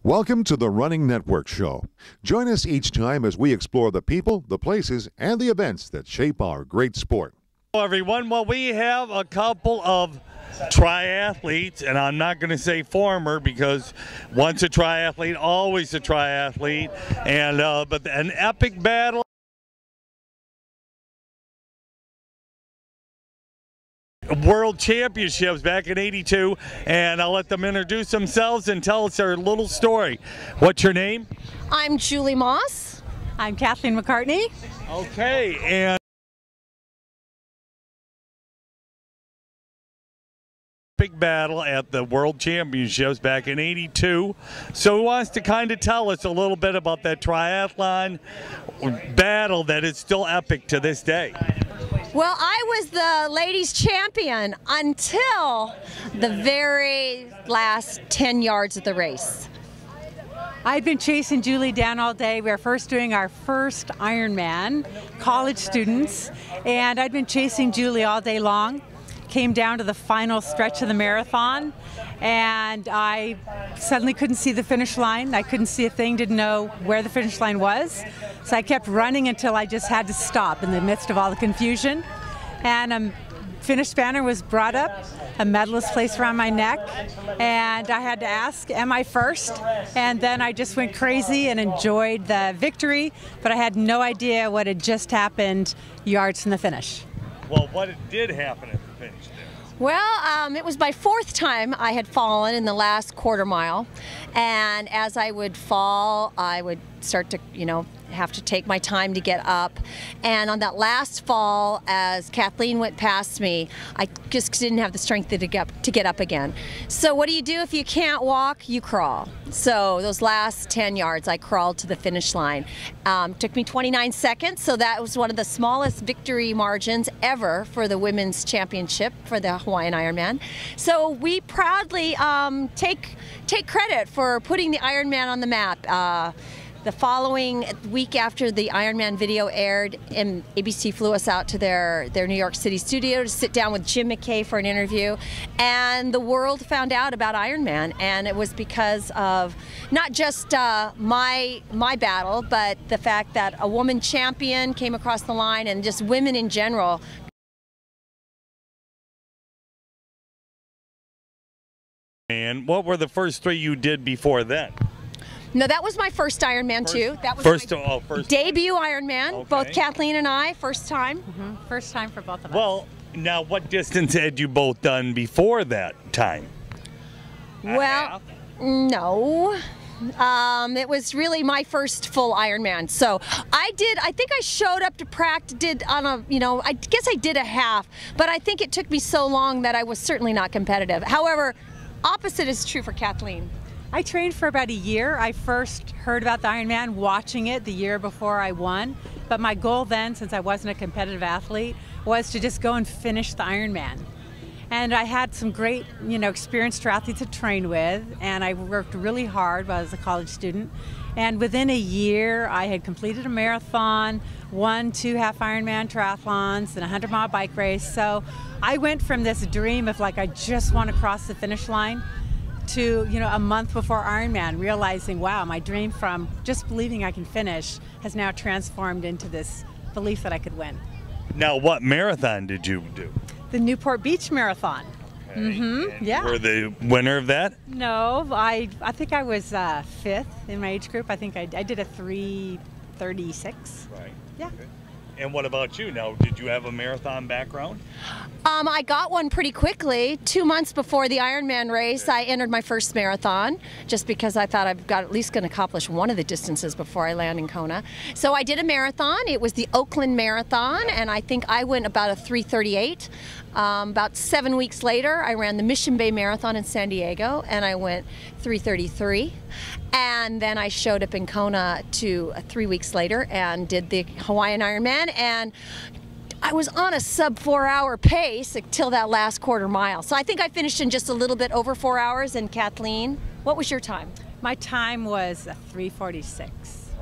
Welcome to the Running Network Show. Join us each time as we explore the people, the places, and the events that shape our great sport. Hello everyone, well we have a couple of triathletes, and I'm not going to say former because once a triathlete, always a triathlete, and but an epic battle. World Championships back in '82, and I'll let them introduce themselves and tell us their little story. What's your name? I'm Julie Moss. I'm Kathleen McCartney. Okay, and big battle at the World Championships back in '82. So who wants to kind of tell us a little bit about that triathlon battle that is still epic to this day? Well, I was the ladies champion until the very last 10 yards of the race. I've been chasing Julie down all day. We were first doing our first Ironman, college students, and I'd been chasing Julie all day long. Came down to the final stretch of the marathon, and I suddenly couldn't see the finish line. I couldn't see a thing, didn't know where the finish line was. So I kept running until I just had to stop in the midst of all the confusion. And a finish banner was brought up, a medalist placed around my neck, and I had to ask, am I first? And then I just went crazy and enjoyed the victory, but I had no idea what had just happened yards from the finish. Well, what did happen at the finish there? Well, it was my fourth time I had fallen in the last quarter mile, and as I would fall, I would start to, have to take my time to get up. And on that last fall, as Kathleen went past me, I just didn't have the strength to get up again. So what do you do if you can't walk? You crawl. So those last 10 yards, I crawled to the finish line. Took me 29 seconds, so that was one of the smallest victory margins ever for the women's championship for the Hawaiian Ironman. So we proudly take credit for putting the Ironman on the map. The following week after the Ironman video aired, ABC flew us out to their New York City studio to sit down with Jim McKay for an interview, and the world found out about Ironman, and it was because of not just my battle, but the fact that a woman champion came across the line, and just women in general. And what were the first three you did before then? No, that was my first Ironman too. That was first debut Ironman. Okay. Both Kathleen and I, first time. First time for both of us. Well, now what distance had you both done before that time? Well, no. It was really my first full Ironman. So I think I showed up to practice, I guess I did a half, but I think it took me so long that I was certainly not competitive. However, opposite is true for Kathleen. I trained for about a year. I first heard about the Ironman watching it the year before I won. But my goal then, since I wasn't a competitive athlete, was to just go and finish the Ironman. And I had some great, experienced triathletes to train with, and I worked really hard while I was a college student. And within a year, I had completed a marathon, won 2 half Ironman triathlons, and a 100-mile bike race. So I went from this dream of I just want to cross the finish line to a month before Ironman, realizing, wow, my dream from just believing I can finish has now transformed into this belief that I could win. Now, what marathon did you do? The Newport Beach Marathon. Okay. Yeah. You were the winner of that? No, I think I was 5th in my age group. I think I did a 3:36. Right. Yeah. Okay. And what about you? Now, did you have a marathon background? I got one pretty quickly. 2 months before the Ironman race, I entered my first marathon, just because I thought I've got at least going to accomplish one of the distances before I land in Kona. So I did a marathon. It was the Oakland Marathon, and I think I went about a 3:38. About 7 weeks later, I ran the Mission Bay Marathon in San Diego, and I went 3:33. And then I showed up in Kona 3 weeks later and did the Hawaiian Ironman, and I was on a sub 4-hour pace until that last quarter mile. So I think I finished in just a little bit over 4 hours. And Kathleen, what was your time? My time was a 3:46.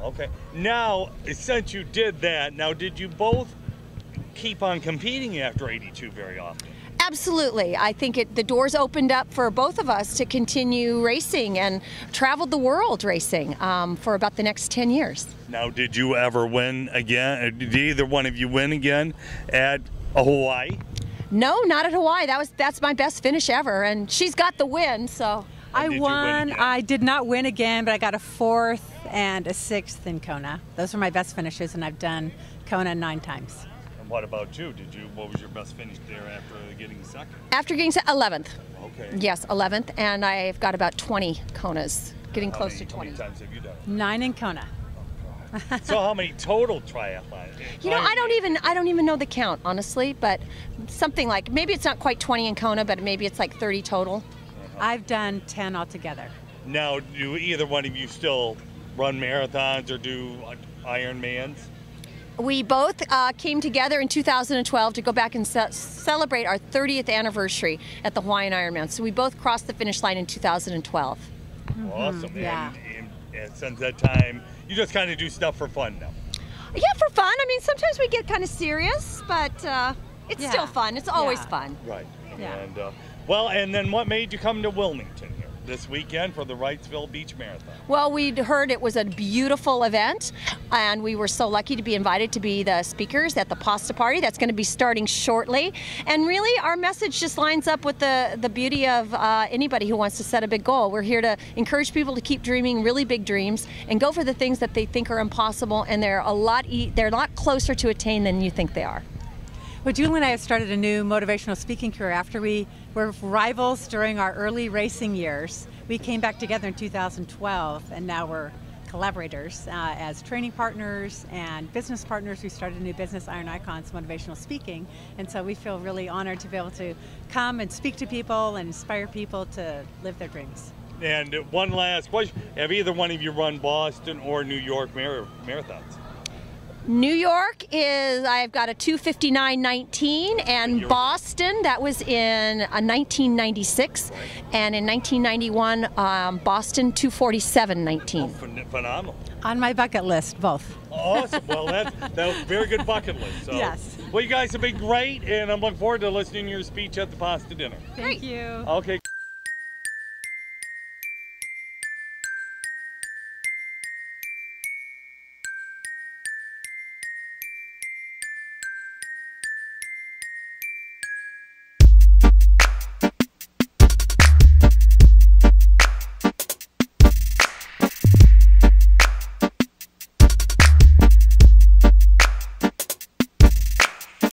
Okay. Now, since you did that, now did you both keep on competing after '82 very often? Absolutely. I think the doors opened up for both of us to continue racing and traveled the world racing for about the next 10 years. Now, did you ever win again? Did either one of you win again at Hawaii? No, not at Hawaii. That's my best finish ever, and she's got the win, so. I won. I did not win again, but I got a 4th and a 6th in Kona. Those were my best finishes, and I've done Kona 9 times. And what about you? What was your best finish there after getting second? After getting 11th. Okay. Yes, 11th, and I've got about 20 Konas, getting close to 20. How many times have you done it? 9 in Kona. So how many total triathlons? You know, I don't even know the count, honestly, but something like, maybe it's not quite 20 in Kona, but maybe it's like 30 total. I've done 10 altogether. Now, do either one of you still run marathons or do Ironmans? We both came together in 2012 to go back and celebrate our 30th anniversary at the Hawaiian Ironman. So we both crossed the finish line in 2012. Awesome. Yeah. And since that time, you just kind of do stuff for fun now. Yeah, for fun. I mean, sometimes we get kind of serious, but it's still fun. It's always fun. Right. Yeah. And and then what made you come to Wilmington here this weekend for the Wrightsville Beach Marathon? Well, we'd heard it was a beautiful event, and we were so lucky to be invited to be the speakers at the pasta party that's going to be starting shortly. And really, our message just lines up with the beauty of anybody who wants to set a big goal. We're here to encourage people to keep dreaming really big dreams and go for the things that they think are impossible, and they're a lot closer to attain than you think they are. Well, Julie and I have started a new motivational speaking career after we were rivals during our early racing years. We came back together in 2012, and now we're collaborators as training partners and business partners. We started a new business, Iron Icons Motivational Speaking, and so we feel really honored to be able to come and speak to people and inspire people to live their dreams. And one last question. Have either one of you run Boston or New York marathons? New York I've got a 2:59:19, and Boston, that was in 1996, and in 1991, Boston 2:47:19. Oh, phenomenal. On my bucket list, both. Awesome. Well, that was a very good bucket list. So. Yes. Well, you guys have been great, and I'm looking forward to listening to your speech at the pasta dinner. Thank you. Okay.